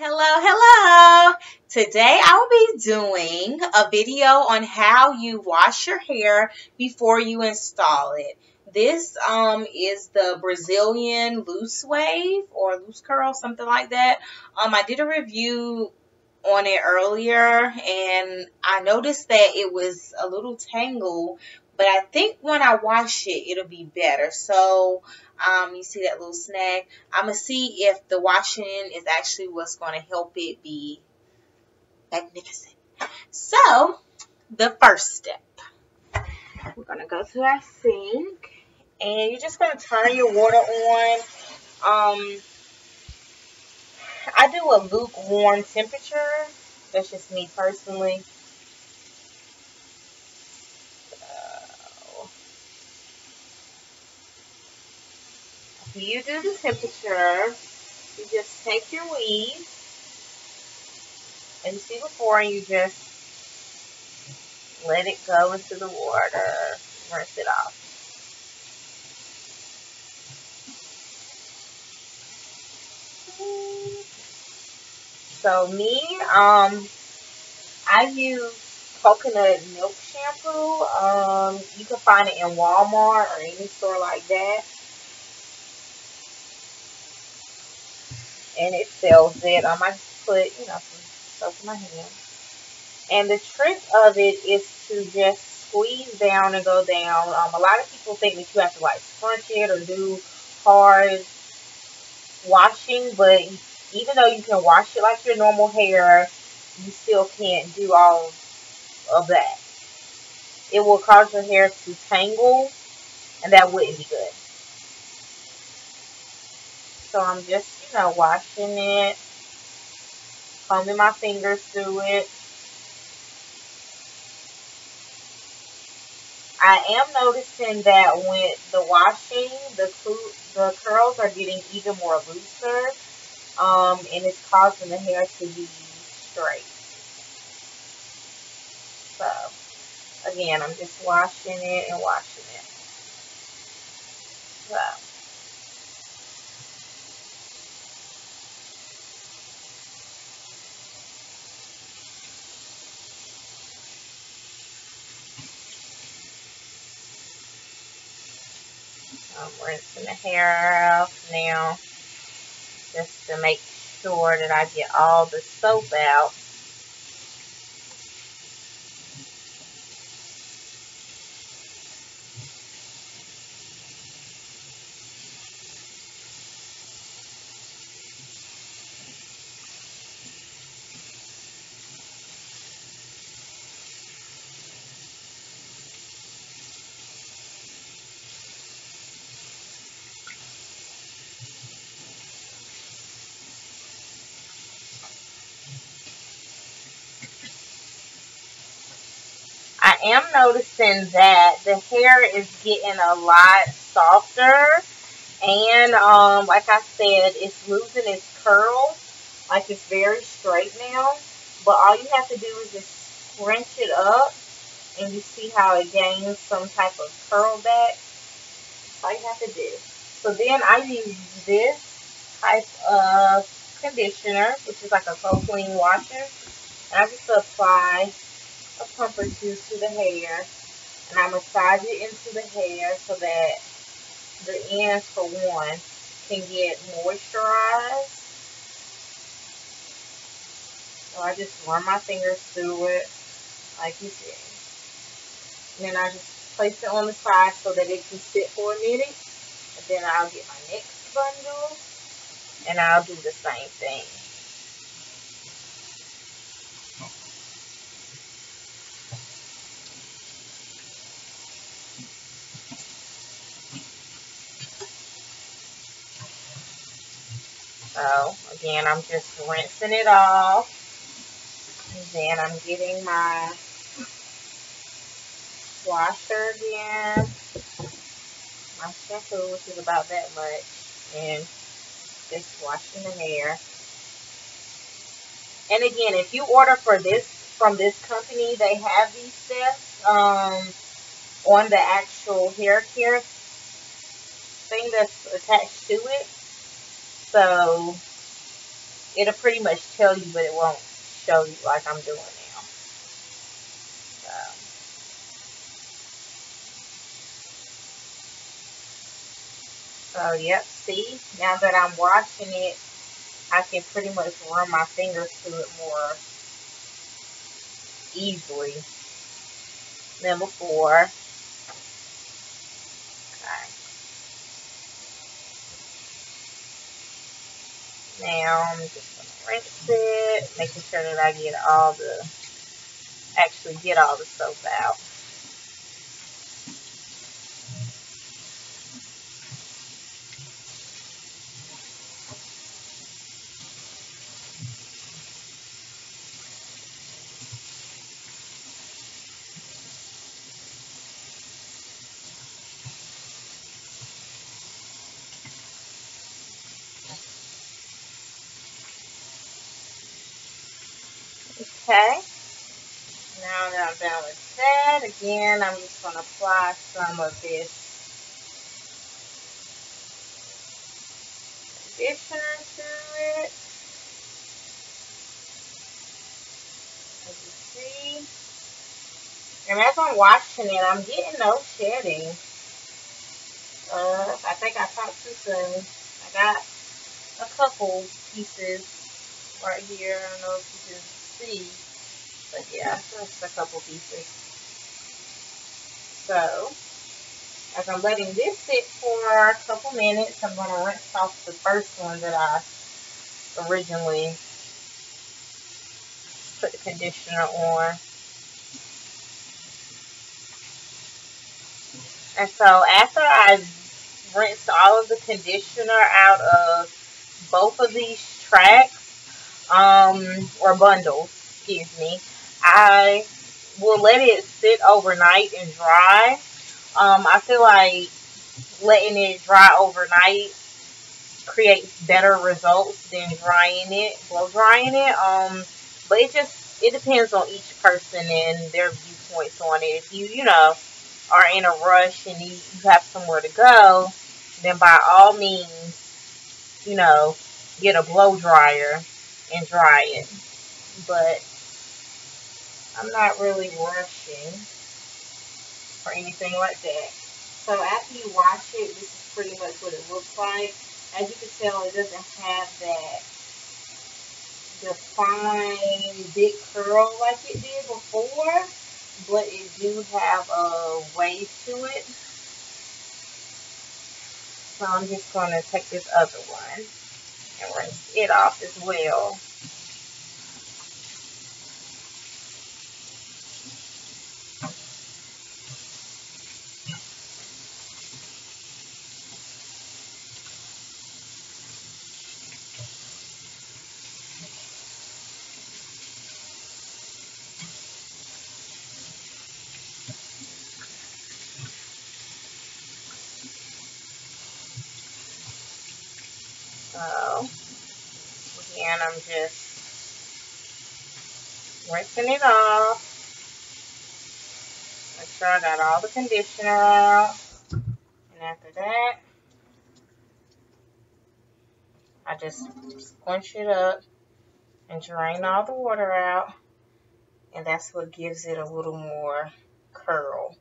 Hello. Today I'll be doing a video on how you wash your hair before you install it. This is the Brazilian loose wave or loose curl, something like that. I did a review on it earlier and I noticed that it was a little tangled, but I think when I wash it it'll be better. So you see that little snag. I'm going to see if the washing is actually what's going to help it be magnificent. So, the first step, we're going to go to our sink and you're just going to turn your water on. I do a lukewarm temperature. That's just me personally. So, you do the temperature. You just take your weave. And you see before, you just let it go into the water, rinse it off. So me, I use coconut milk shampoo. You can find it in Walmart or any store like that. And it sells it. I might put, some soap in my hand. And the trick of it is to just squeeze down and go down. A lot of people think that you have to like scrunch it or do hard washing, but even though you can wash it like your normal hair, you still can't do all of that. It will cause your hair to tangle, and that wouldn't be good. So I'm just, washing it, combing my fingers through it. I am noticing that with the washing, the curls are getting even more looser, and it's causing the hair to be straight. So, again, I'm just washing it and washing it. So. I'm rinsing the hair out now just to make sure that I get all the soap out. I am noticing that the hair is getting a lot softer, and like I said, it's losing its curl. Like, it's very straight now, but all you have to do is just scrunch it up, and you see how it gains some type of curl back. That's all you have to do. So then I use this type of conditioner, which is like a cold clean washer, and I just apply a pump or two to the hair, and I massage it into the hair so that the ends, for one, can get moisturized. So I just run my fingers through it, like you see. And then I just place it on the side so that it can sit for a minute. And then I'll get my next bundle, and I'll do the same thing. So, again, I'm just rinsing it off. And then I'm getting my washer again. My shampoo, which is about that much. And just washing the hair. And again, if you order from this company, they have these steps on the actual hair care thing that's attached to it. So It'll pretty much tell you, but it won't show you like I'm doing now. So yep, see, now that I'm washing it, I can pretty much run my fingers through it more easily than before. Okay. Now I'm just gonna rinse it, making sure that I get all the soap out. Okay. Now that I'm done with that, again, I'm just going to apply some of this conditioner to it. As you see. And as I'm washing it, I'm getting no shedding. I think I talked too soon. I got a couple pieces right here. I don't know if you can see. But yeah, just a couple pieces. So, as I'm letting this sit for a couple minutes, I'm going to rinse off the first one that I originally put the conditioner on. And so after I rinsed all of the conditioner out of both of these tracks, or bundles, excuse me, I will let it sit overnight and dry. I feel like letting it dry overnight creates better results than blow drying it. But it depends on each person and their viewpoints on it. If you are in a rush and you have somewhere to go, then by all means, get a blow dryer and dry it. But I'm not really rushing or anything like that. So after you wash it, this is pretty much what it looks like. As you can tell, it doesn't have that defined big curl like it did before, but it do have a wave to it. So I'm just going to take this other one and rinse it off as well. So, again, I'm just rinsing it off. Make sure I got all the conditioner out. And after that, I just squinch it up and drain all the water out. And that's what gives it a little more curl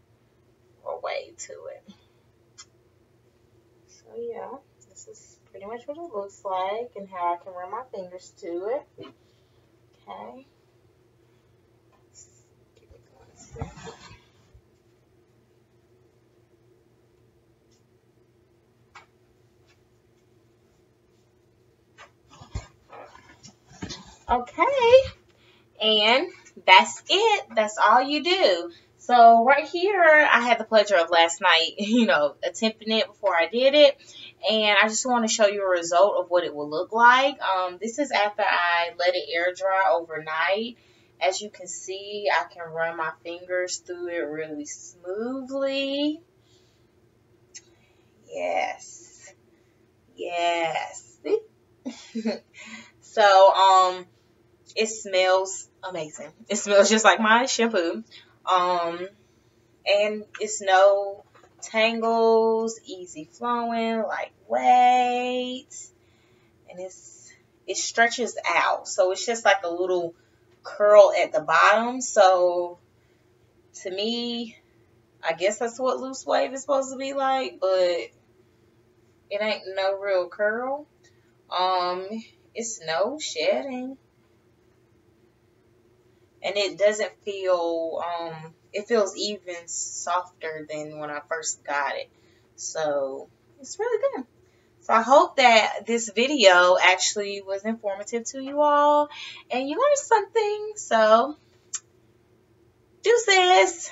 or wave to it. So yeah, this is pretty much what it looks like and how I can run my fingers to it. Okay. Give it 1 second. Okay, and that's it. That's all you do. So right here, I had the pleasure of last night, attempting it before I did it. And I just want to show you a result of what it will look like. This is after I let it air dry overnight. As you can see, I can run my fingers through it really smoothly. Yes. Yes. So, it smells amazing. It smells just like my shampoo. And it's no tangles, easy flowing, lightweight. And it's it stretches out. So it's just like a little curl at the bottom. So to me, I guess that's what loose wave is supposed to be like, but it ain't no real curl. It's no shedding. And it doesn't feel, it feels even softer than when I first got it. So it's really good. So I hope that this video actually was informative to you all and you learned something. So deuces.